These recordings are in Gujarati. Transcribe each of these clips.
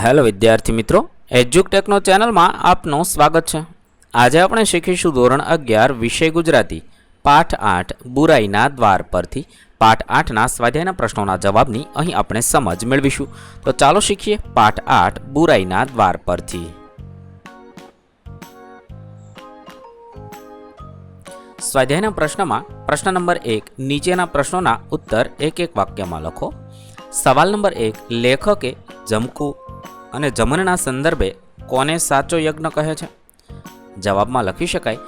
હેલો વિદ્યાર્થી મિત્રો, એજ્યુકટેકનો ચેનલમાં આપનું સ્વાગત છે। આજે આપણે શીખીશું ધોરણ 11 વિષય ગુજરાતી પાઠ 8 બુરાઈના દ્વાર પરથી પાઠ 8ના સ્વાધ્યાયના પ્રશ્નોના જવાબની અહીં આપણે સમજ મેળવીશું। તો ચાલો શીખીએ પાઠ 8 બુરાઈના દ્વાર પરથી। સ્વાધ્યાયના પ્રશ્નમાં પ્રશ્ન નંબર 1 નીચેના પ્રશ્નોના ઉત્તર એક એક વાક્યમાં લખો। સવાલ નંબર 1 લેખકે જમકુ અને જમનના સંદર્ભે કોને સાચો યજ્ઞ કહે છે? જવાબમાં લખી શકાય,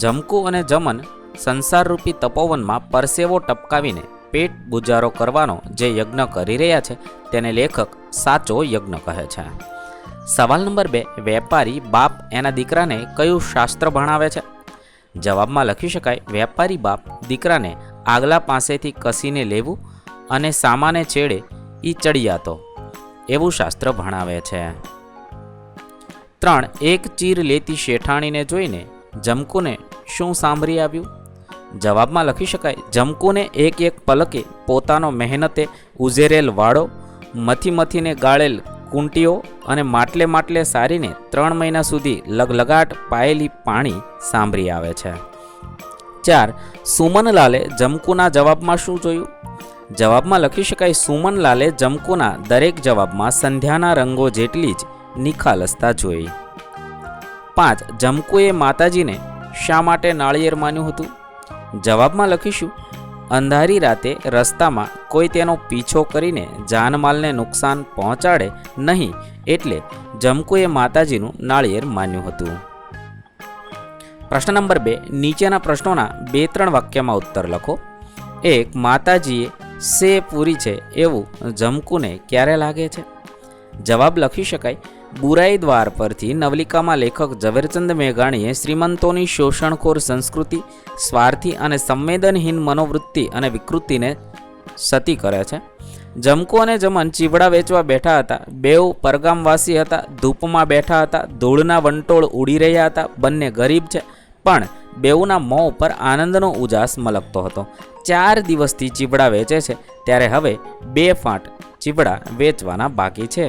જમકુ અને જમન સંસારરૂપી તપોવનમાં પરસેવો ટપકાવીને પેટ બુજારો કરવાનો જે યજ્ઞ કરી રહ્યા છે તેને લેખક સાચો યજ્ઞ કહે છે। સવાલ નંબર 2 વેપારી બાપ એના દીકરાને કયું શાસ્ત્ર ભણાવે છે? જવાબમાં લખી શકાય, વેપારી બાપ દીકરાને આગલા પાસેથી કસીને લેવું અને સામાને છેડે ઈ ચડિયાતો એવું શાસ્ત્ર ભણાવે છે। 3 એક ચીર લેતી શેઠાણીને જોઈને જમકુને શું સાંભળી આવ્યું? જવાબમાં લખી શકાય, જમકુને એક એક પલકે પોતાનો મહેનતે ઉઝેરેલ વાળો, મથી મથીને ગાળેલ કુંટીઓ અને માટલે માટલે સારીને 3 મહિના સુધી લગલગાટ પાયેલી પાણી સાંભળી આવે છે। 4 સુમનલાલે જમકુના જવાબમાં શું જોયું? જવાબમાં લખી શકાય, સુમનલાલે જમકુના દરેક જવાબમાં સંધ્યાના રંગો જેટલી જ નિખાલસતા જોઈ। 5 જમકુએ માતાજીને શા માટે નાળિયેર માન્યું હતું? જવાબમાં લખીશું, અંધારી રાતે રસ્તામાં કોઈ તેનો પીછો કરીને જાનમાલને નુકસાન પહોંચાડે નહીં એટલે જમકુએ માતાજીનું નાળિયેર માન્યું હતું। પ્રશ્ન નંબર 2 નીચેના પ્રશ્નોના 2-3 વાક્યમાં ઉત્તર લખો। 1 માતાજીએ સે પૂરી છે એવું જમકુને ક્યારે લાગે છે? જવાબ લખી શકાય, બુરાઈ દ્વાર પરથી નવલિકામાં લેખક ઝવેરચંદ મેઘાણીએ શ્રીમંતોની શોષણખોર સંસ્કૃતિ, સ્વાર્થી અને સંવેદનહીન મનોવૃત્તિ અને વિકૃતિને સતી કરે છે। જમકુ અને જમન ચીવડા વેચવા બેઠા હતા, બેઉ પરગામવાસી હતા, ધૂપમાં બેઠા હતા, ધૂળના વંટોળ ઉડી રહ્યા હતા, બંને ગરીબ છે પણ બેઉના મોં ઉપર આનંદનો ઉજાસ મલકતો હતો। 4 દિવસથી ચીવડા વેચે છે ત્યારે હવે 2 ફાંટ ચીવડા વેચવાના બાકી છે।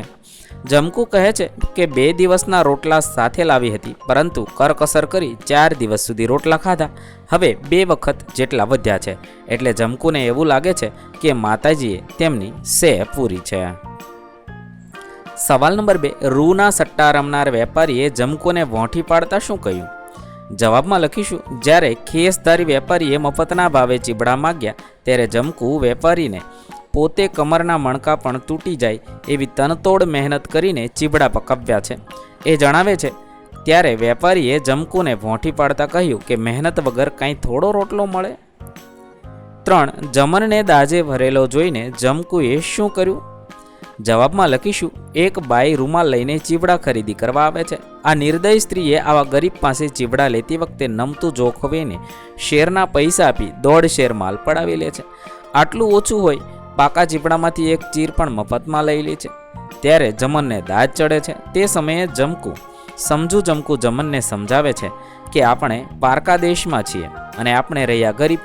જમકુ કહે છે કે 2 દિવસના રોટલા સાથે લાવી હતી પરંતુ કરકસર કરી 4 દિવસ સુધી રોટલા ખાધા, હવે 2 વખત જેટલા વધ્યા છે એટલે જમકુને એવું લાગે છે કે માતાજીએ તેમની સે પૂરી છે। સવાલ નંબર 2 રૂના સટ્ટા રમનાર વેપારીએ જમકુને વોંઠી પાડતા શું કહ્યું? જવાબમાં લખીશું, જ્યારે ખેસધારી વેપારીએ મફતના ભાવે ચીબડા માગ્યા ત્યારે જમકુ વેપારીને પોતે કમરના મણકા પણ તૂટી જાય એવી તનતોડ મહેનત કરીને ચીબડા પકાવ્યા છે એ જણાવે છે। ત્યારે વેપારીએ જમકુને વોંઠી પાડતા કહ્યું કે મહેનત વગર કાંઈ થોડો રોટલો મળે? 3 જમનને દાજે ભરેલો જોઈને જમકુએ શું કર્યું? જવાબમાં લખીશું, એક બાઈ રૂમાલ લઈને ચીવડા ખરીદી કરવા આવે છે। આ નિર્દય સ્ત્રીએ આવા ગરીબ પાસે ચીવડા લેતી વખતે નમતું જોખવીને શેરના પૈસા આપી 1.5 શેર માલ પડાવી લે છે। આટલું ઓછું હોય પાકા ચીવડામાંથી એક ચીર પણ મફતમાં લઈ લે છે ત્યારે જમનને દાજ ચડે છે। તે સમયે જમકુ જમનને સમજાવે છે કે આપણે પારકા દેશમાં છીએ અને આપણે રહ્યા ગરીબ,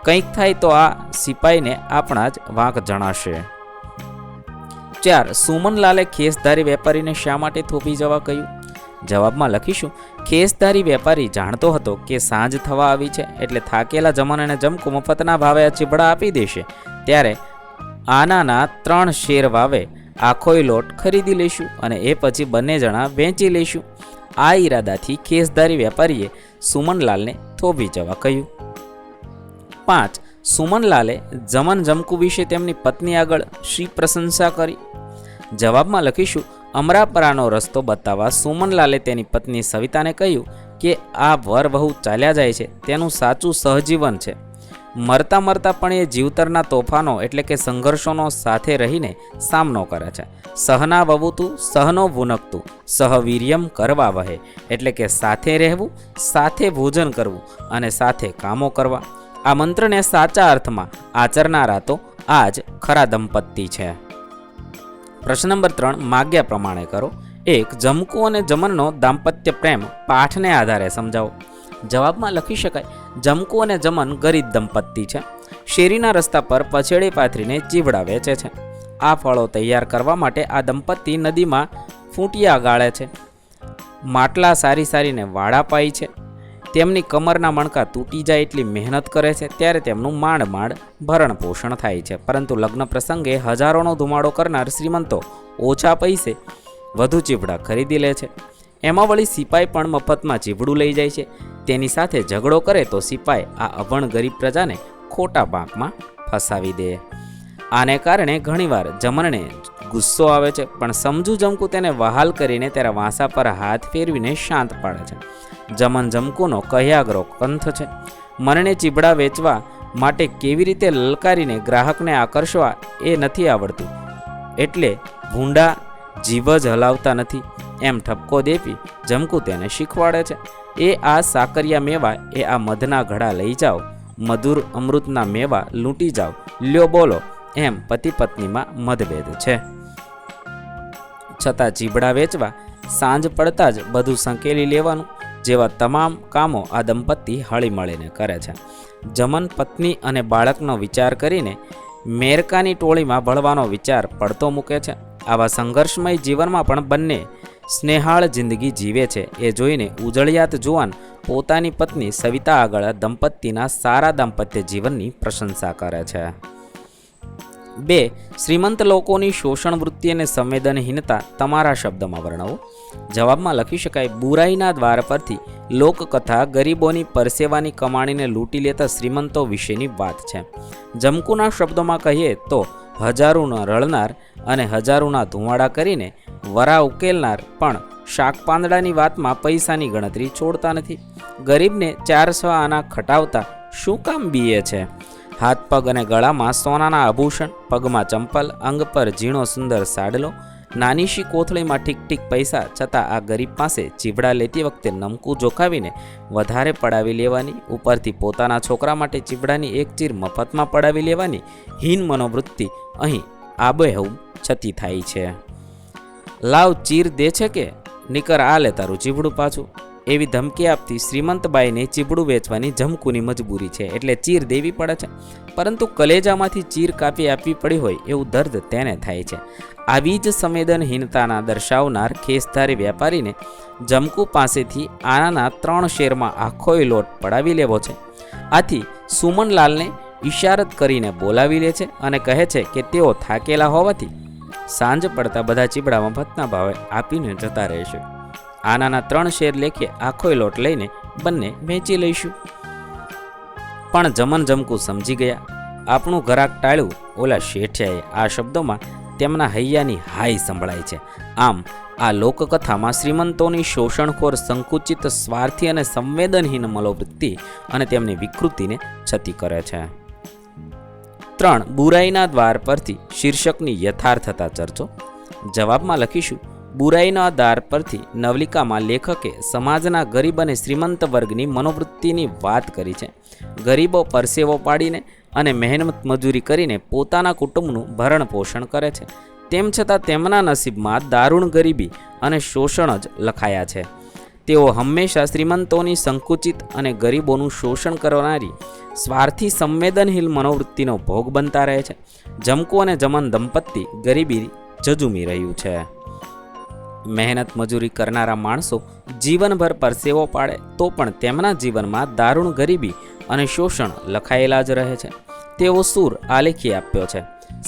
કંઈક થાય તો આ સિપાહીને આપણા જ વાંક જણાશે। 4 સુમનલાલે ખેસધારી વેપારીને શા માટે થોભી જવા કહ્યું? જવાબમાં લખીશું, ખેસધારી વેપારી જાણતો હતો કે સાંજ થવા આવી છે એટલે થાકેલા જમન અને જમકુ મફતના ભાવે આ ચીબડા આપી દેશે ત્યારે આનાના 3 શેર વાવે આખોય લોટ ખરીદી લઈશું અને એ પછી બંને જણા વેચી લઈશું। આ ઈરાદાથી ખેસધારી વેપારીએ સુમનલાલને થોભી જવા કહ્યું। 5 સુમનલાલે જમન જમકુ વિશે તેમની પત્ની આગળ શી પ્રશંસા કરી? જવાબમાં લખીશું, અમરાપરાનો રસ્તો બતાવવા સુમનલાલે તેની પત્ની સવિતાને કહ્યું કે આ વર વહુ ચાલ્યા જાય છે તેનું સાચું સહજીવન છે। મરતા મરતા પણ એ જીવતરના તોફાનો એટલે કે સંઘર્ષોનો સાથે રહીને સામનો કરે છે। સહના વવુતું સહનો ભૂનકતું સહવીર્યમ કરવા વહે એટલે કે સાથે રહેવું, સાથે ભોજન કરવું અને સાથે કામો કરવા। આ મંત્રને સાચા અર્થમાં આચરનારા તો આ જ ખરા દંપતી છે। પ્રશ્ન નંબર 3 માગ્યા પ્રમાણે કરો। 1 જમકુ અને જમનનો દાંપત્ય પ્રેમ પાઠને આધારે સમજાવો। જવાબમાં લખી શકાય, જમકુ અને જમન ગરીબ દંપતી છે, શેરીના રસ્તા પર પછેડી પાથરીને ચીવડા વેચે છે। આ ફળો તૈયાર કરવા માટે આ દંપતી નદીમાં ફૂંટિયા ગાળે છે, માટલા સારીને વાડા પાય છે, તેમની કમરના મણકા તૂટી જાય એટલી મહેનત કરે છે, ત્યારે તેમનું માંડ ભરણ પોષણ થાય છે. પરંતુ લગ્ન પ્રસંગે હજારોનો ધુમાડો કરનાર શ્રીમંતો ઓછા પૈસે વધુ ચીવડા ખરીદી લે છે. એમાં વળી સિપાઈ પણ મફતમાં ચીવડું લઈ જાય છે. તેની સાથે ઝઘડો કરે તો સિપાઈ આ અભણ ગરીબ પ્રજાને ખોટા પાંખમાં ફસાવી દે. આને કારણે ઘણીવાર જમનને ગુસ્સો આવે છે, પણ સમજુ જમકુ તેને વહાલ કરીને તેના વાંસા પર હાથ ફેરવીને શાંત પાડે છે. જમન જમકુનો કહ્યાગરો કંથ છે. મનને ચીબડા વેચવા માટે કેવી રીતે લલકારીને ગ્રાહકને આકર્ષવા એ નથી આવડતું, એટલે ભૂંડા જીવ જ હલાવતા નથી એમ ઠપકો દેવી જમકુ તેને શીખવાડે છે. એ આ સાકરિયા મેવા એ આ મધના ઘડા લઈ જાઓ, મધુર અમૃતના મેવા લૂંટી જાઓ, લ્યો બોલો એમ પતિ પત્નીમાં મતભેદ છે. છતાં ચીબડા વેચવા સાંજ પડતા જ બધું સંકેલી લેવાનું જેવા તમામ કામો આ દંપતી હળી મળીને કરે છે. જમન પત્ની અને બાળકનો વિચાર કરીને મેરકાની ટોળીમાં ભળવાનો વિચાર પડતો મૂકે છે. આવા સંઘર્ષમય જીવનમાં પણ બંને સ્નેહાળ જિંદગી જીવે છે. એ જોઈને ઉજળિયાત જુવાન પોતાની પત્ની સવિતા આગળ દંપતીના સારા દાંપત્ય જીવનની પ્રશંસા કરે છે. 2. શ્રીમંત લોકોની શોષણ વૃત્તિ અને સંવેદનહીનતા તમારા શબ્દમાં વર્ણવો. જવાબમાં લખી શકાય, બુરાઈના દ્વાર પરથી લોકકથા ગરીબોની પરસેવાની કમાણીને લૂંટી લેતા શ્રીમંતો વિશેની વાત છે. જમકુના શબ્દોમાં કહીએ તો હજારોના રળનાર અને હજારોના ધુમાડા કરીને વરા ઉકેલનાર પણ શાક પાંદડાની વાતમાં પૈસાની ગણતરી છોડતા નથી. ગરીબને 400 આના ખટાવતા શું કામ બીએ છે? હાથ પગ અને ગળામાં સોનાના આભૂષણ, પગમાં ચંપલ, અંગ પર ઝીણો સુંદર સાડલો, નાનીશી કોથળીમાં ઠીક પૈસા, છતાં આ ગરીબ પાસે ચીવડા લેતી વખતે નમકું જોખાવીને વધારે પડાવી લેવાની, ઉપરથી પોતાના છોકરા માટે ચીવડાની એક ચીર મફતમાં પડાવી લેવાની હીન મનોવૃત્તિ અહીં આબેહૂબ છતી થાય છે. લાવ ચીર દે છે કે નીકર આ લે તારું ચીવડું પાછું, એવી ધમકી આપતી શ્રીમંતબાઈને ચીબડું વેચવાની જમકુની મજબૂરી છે, એટલે ચીર દેવી પડે છે. પરંતુ કલેજામાંથી ચીર કાપી આપવી પડી હોય એવું દર્દ તેને થાય છે. આવી જ સંવેદનહીનતાના દર્શાવનાર ખેસધારી વેપારીને જમકુ પાસેથી આનાના 3 શેરમાં આખોય લોટ પડાવી લેવો છે. આથી સુમનલાલને ઇશારત કરીને બોલાવી લે છે અને કહે છે કે તેઓ થાકેલા હોવાથી સાંજ પડતા બધા ચીબડા મફતના ભાવે આપીને જતા રહેશે. આનાના 3 શેર લેખે આખોય લોટ લઈને બંને વેચી લઈશું. પણ જમન જમકુ સમજી ગયા. આપણું ઘરાક ટાળ્યું ઓલા શેઠિયાએ. આ શબ્દોમાં તેમના હૈયાની હાઈ સંભળાય છે. આમ આ લોકકથામાં શ્રીમંતોની શોષણખોર, સંકુચિત, સ્વાર્થી અને સંવેદનહીન મનોવૃત્તિ અને તેમની વિકૃતિને છતી કરે છે. 3. બુરાઈના દ્વાર પરથી શીર્ષકની યથાર્થતા ચર્ચો. જવાબમાં લખીશું, બુરાઈના દ્વાર પરથી નવલિકામાં લેખકે સમાજના ગરીબ અને શ્રીમંત વર્ગની મનોવૃત્તિની વાત કરી છે. ગરીબો પરસેવો પાડીને અને મહેનત મજૂરી કરીને પોતાના કુટુંબનું ભરણ પોષણ કરે છે. તેમ છતાં તેમના નસીબમાં દારૂણ ગરીબી અને શોષણ જ લખાયા છે. તેઓ હંમેશા શ્રીમંતોની સંકુચિત અને ગરીબોનું શોષણ કરનારી સ્વાર્થી સંવેદનહીન મનોવૃત્તિનો ભોગ બનતા રહે છે. જમકુ અને જમન દંપતી ગરીબી જજુમી રહ્યું છે. મહેનત મજૂરી કરનારા માણસો જીવનભર પરસેવો પાડે તો પણ તેમના જીવનમાં દારૂણ ગરીબી અને શોષણ લખાયેલા જ રહે છે. તેવો સૂર આલેખી આપ્યો છે.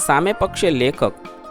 સામે પક્ષે લેખક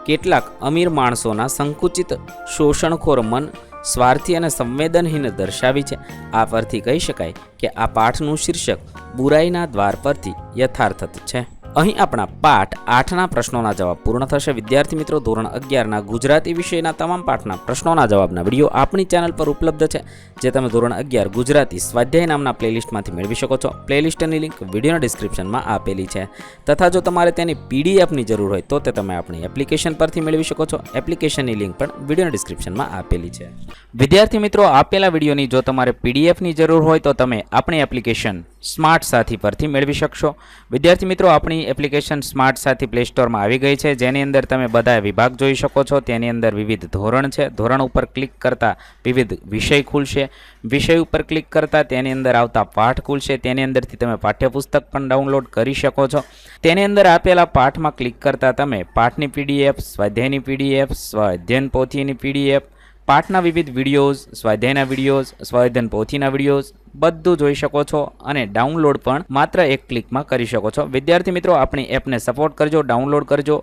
કેટલાક અમીર માણસોના સંકુચિત શોષણખોર મન, સ્વાર્થી અને સંવેદનહીન દર્શાવી છે. આ પરથી કહી શકાય કે આ પાઠનું શીર્ષક બુરાઈના દ્વાર પરથી યથાર્થત છે. અહીં આપણા પાઠ 8ના પ્રશ્નોના જવાબ પૂર્ણ થશે. વિદ્યાર્થી મિત્રો, ધોરણ 11ના ગુજરાતી વિષયના તમામ પાઠના પ્રશ્નોના જવાબના વિડીયો આપણી ચેનલ પર ઉપલબ્ધ છે, જે તમે ધોરણ 11 ગુજરાતી સ્વાધ્યાય નામના પ્લેલિસ્ટમાંથી મેળવી શકો છો. પ્લેલિસ્ટની લિંક વિડીયોના ડિસ્ક્રિપ્શનમાં આપેલી છે. તથા જો તમારે તેની પીડીએફની જરૂર હોય તો તે તમે આપણી એપ્લિકેશન પરથી મેળવી શકો છો. એપ્લિકેશનની લિંક પણ વિડીયોના ડિસ્ક્રિપ્શનમાં આપેલી છે. વિદ્યાર્થી મિત્રો, આપેલા વિડીયોની જો તમારે પીડીએફની જરૂર હોય તો તમે આપણી એપ્લિકેશન સ્માર્ટ સાથી પરથી મેળવી શકશો. વિદ્યાર્થી મિત્રો, આપણી એપ્લિકેશન સ્માર્ટ સાથી પ્લે સ્ટોરમાં આવી ગઈ છે, જેની અંદર તમે બધા વિભાગ જોઈ શકો છો. તેની અંદર વિવિધ ધોરણ છે. ધોરણ ઉપર ક્લિક કરતાં વિવિધ વિષય ખુલશે. વિષય ઉપર ક્લિક કરતાં તેની અંદર આવતા પાઠ ખુલશે. તેની અંદરથી તમે પાઠ્યપુસ્તક પણ ડાઉનલોડ કરી શકો છો. તેની અંદર આપેલા પાઠમાં ક્લિક કરતાં તમે પાઠની પીડીએફ, સ્વાધ્યાયની પીડીએફ, સ્વાધ્યાયન પોથીની પીડીએફ, પાઠના વિવિધ વિડીયોઝ, સ્વાધ્યાયના વિડીયોઝ, સ્વાધ્યાયન પોથીના વિડીયોઝ બધું જોઈ શકો છો અને ડાઉનલોડ પણ માત્ર એક ક્લિકમાં કરી શકો છો. વિદ્યાર્થી મિત્રો, આપણી એપને સપોર્ટ કરજો, ડાઉનલોડ કરજો